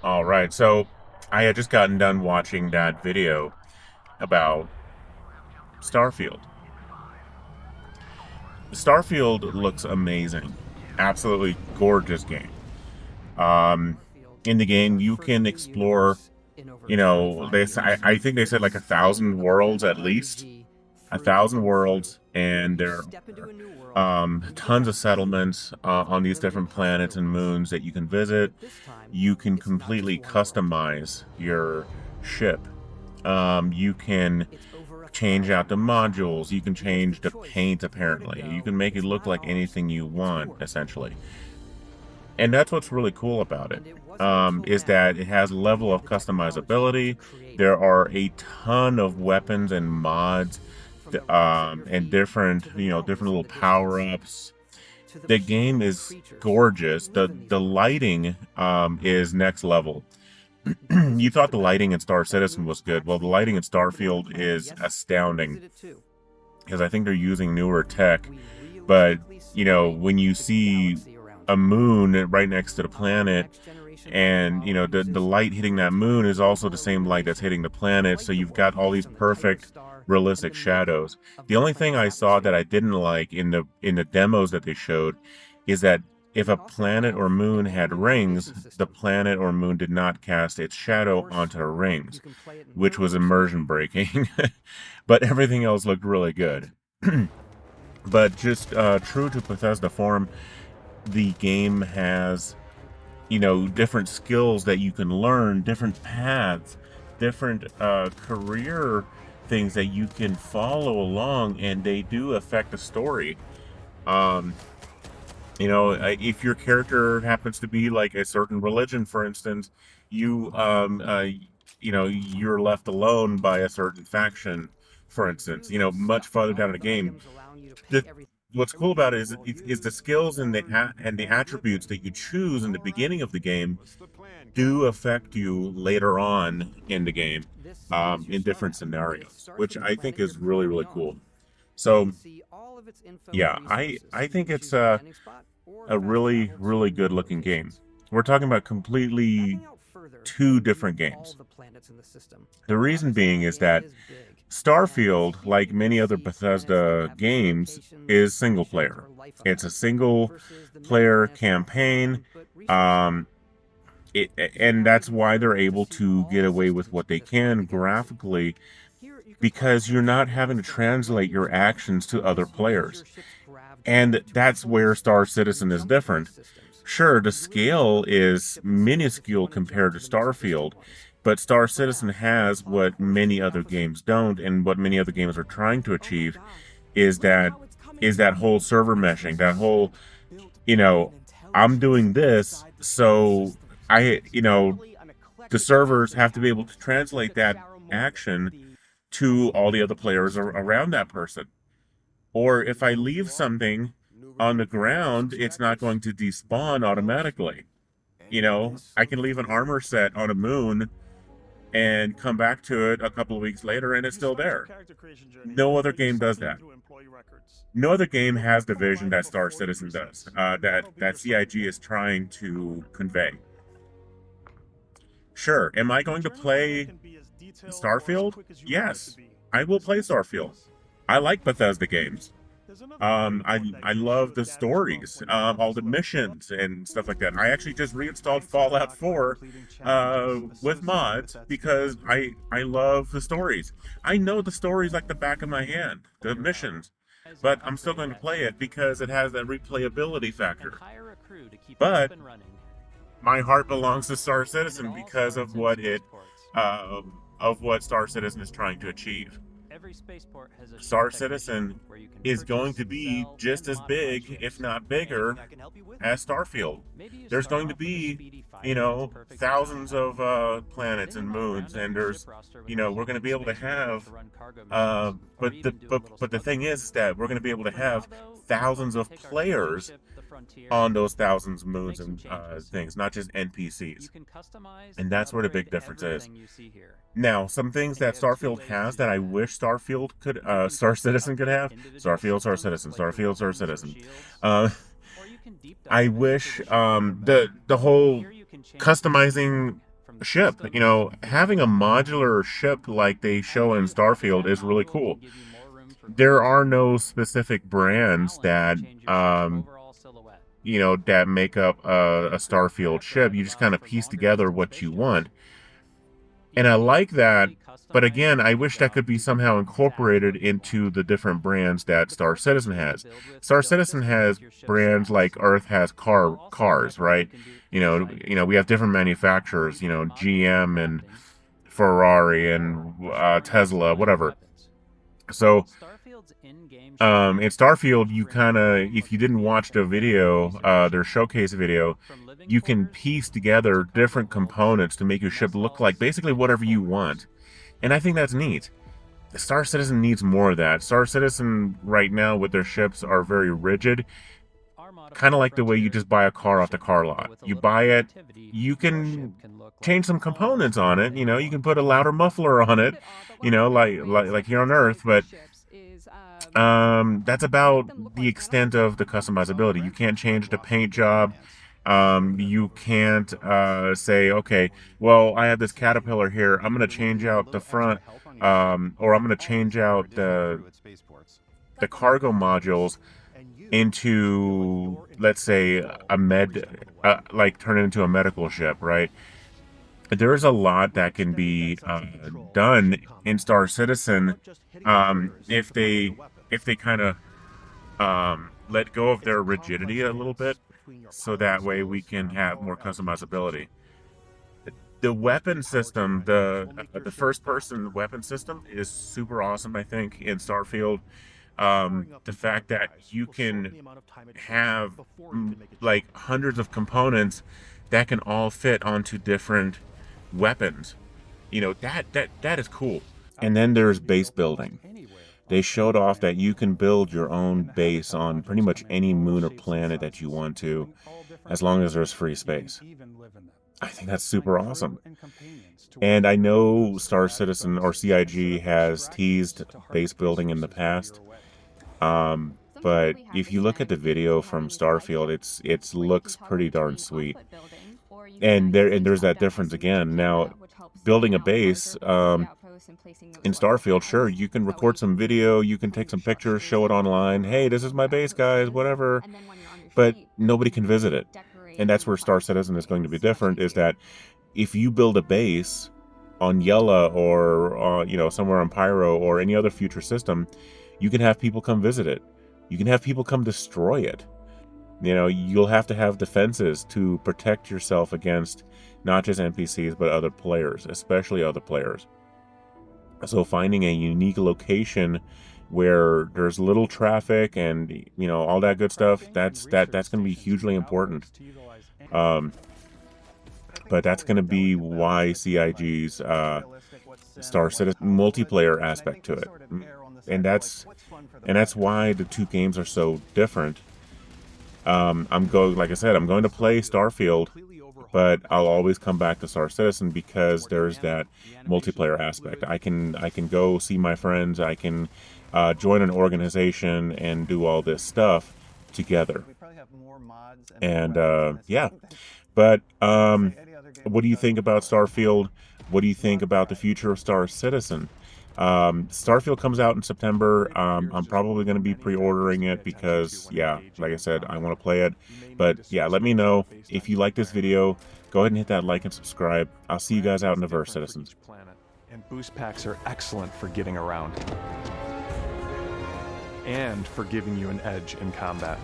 All right, so I had just gotten done watching that video about Starfield. Starfield looks amazing. Absolutely gorgeous game. Um, in the game, you can explore, I think they said like 1,000 worlds at least. 1,000 worlds, and there are tons of settlements on these different planets and moons that you can visit. You can completely customize your ship. You can change out the modules. You can change the paint, apparently. You can make it look like anything you want, essentially. And that's what's really cool about it, is that it has a level of customizability. There are a ton of weapons and mods, and different little power-ups. The game is gorgeous. The lighting is next level. You thought the lighting in Star Citizen was good. Well, the lighting in Starfield is astounding because I think they're using newer tech. But, when you see a moon right next to the planet, and, the light hitting that moon is also the same light that's hitting the planet. So you've got all these perfect, realistic shadows. The only thing I saw that I didn't like in the demos that they showed is that if a planet or moon had rings, the planet or moon did not cast its shadow onto the rings, which was immersion breaking. But everything else looked really good. But just true to Bethesda form, the game has, different skills that you can learn, different paths, different career things that you can follow along, and they do affect the story. Um, if your character happens to be like a certain religion, for instance, you you're left alone by a certain faction, for instance. Much farther down the game. The, what's cool about it is the skills and the attributes that you choose in the beginning of the game do affect you later on in the game, in different scenarios, which I think is really really cool. So yeah, I think it's a really, really good looking game. We're talking about completely two different games. The reason being is that Starfield, like many other Bethesda games, is single player. It's a single player campaign. Um, and that's why they're able to get away with what they can graphically, because you're not having to translate your actions to other players. And that's where Star Citizen is different. Sure, the scale is minuscule compared to Starfield, but Star Citizen has what many other games don't, and what many other games are trying to achieve is that whole server meshing, that whole, you know, I'm doing this, so the servers have to be able to translate that action to all the other players around that person. Or if I leave something on the ground, it's not going to despawn automatically. I can leave an armor set on a moon and come back to it a couple of weeks later and it's still there. No other game does that. No other game has the vision that Star Citizen does, that CIG is trying to convey. Sure, am I going to play Starfield? Yes, I will play Starfield. I like Bethesda games. I love the stories, all the missions and stuff like that. I actually just reinstalled Fallout 4 with mods because I love the stories. I know the stories like the back of my hand, the missions, but I'm still going to play it because it has that replayability factor. But my heart belongs to Star Citizen because of what Star Citizen is trying to achieve. Star Citizen is going to be just as big, if not bigger, as Starfield. There's going to be, thousands of planets and moons, and we're going to be able to have, but the thing is that we're going to be able to have thousands of players on those thousands moons and things, not just NPCs. And that's where the big difference is. Now, some things that Starfield has that I wish Star Citizen could have. Starfield, Star Citizen, Starfield, Star Citizen. Uh, I wish the whole customizing ship. You know, having a modular ship like they show in Starfield is really cool. There are no specific brands that that make up a Starfield ship. You just kind of piece together what you want. And I like that, but again, I wish that could be somehow incorporated into the different brands that Star Citizen has. Star Citizen has brands like Earth has cars, right? We have different manufacturers, GM and Ferrari and Tesla, whatever. So, in Starfield, you kind of, if you didn't watch the video, their showcase video, you can piece together different components to make your ship look like basically whatever you want. And I think that's neat. Star Citizen needs more of that. Star Citizen right now with their ships are very rigid, kind of like the way you just buy a car off the car lot. You buy it, you can change some components on it. You can put a louder muffler on it, like here on Earth, but that's about the extent of the customizability. You can't change the paint job. You can't say, okay, well, I have this caterpillar here. I'm going to change out the front, or I'm going to change out the cargo modules into, let's say, like turn it into a medical ship, right? There's a lot that can be done in Star Citizen if they kind of let go of their rigidity a little bit, so that way we can have more customizability. The weapon system, the first-person weapon system, is super awesome. I think in Starfield, the fact that you can have like hundreds of components that can all fit onto different weapons. That is cool. And then there's base building. They showed off that you can build your own base on pretty much any moon or planet that you want to, as long as there's free space. I think that's super awesome. And I know Star Citizen or CIG has teased base building in the past. But if you look at the video from Starfield, it looks pretty darn sweet. And there's that difference again. Now, building a base in Starfield, sure, you can record some video, you can take some pictures, show it online. Hey, this is my base, guys, whatever. But nobody can visit it. And that's where Star Citizen is going to be different, is that if you build a base on Yella or somewhere on Pyro or any other future system, you can have people come visit it. You can have people come destroy it. You'll have to have defenses to protect yourself against not just NPCs, but other players, especially other players. So finding a unique location where there's little traffic and, all that good stuff, that's going to be hugely important. But that's going to be why CIG's Star Citizen multiplayer aspect to it. And that's why the two games are so different. Like I said, I'm going to play Starfield, but I'll always come back to Star Citizen because there's that multiplayer aspect. I can go see my friends. I can join an organization and do all this stuff together. And yeah, but what do you think about Starfield? What do you think about the future of Star Citizen? Starfield comes out in September. I'm probably going to be pre-ordering it because, yeah, like I said, I want to play it. But yeah, let me know if you like this video. Go ahead and hit that like and subscribe. I'll see you guys out in the verse, citizens. And boost packs are excellent for getting around and for giving you an edge in combat.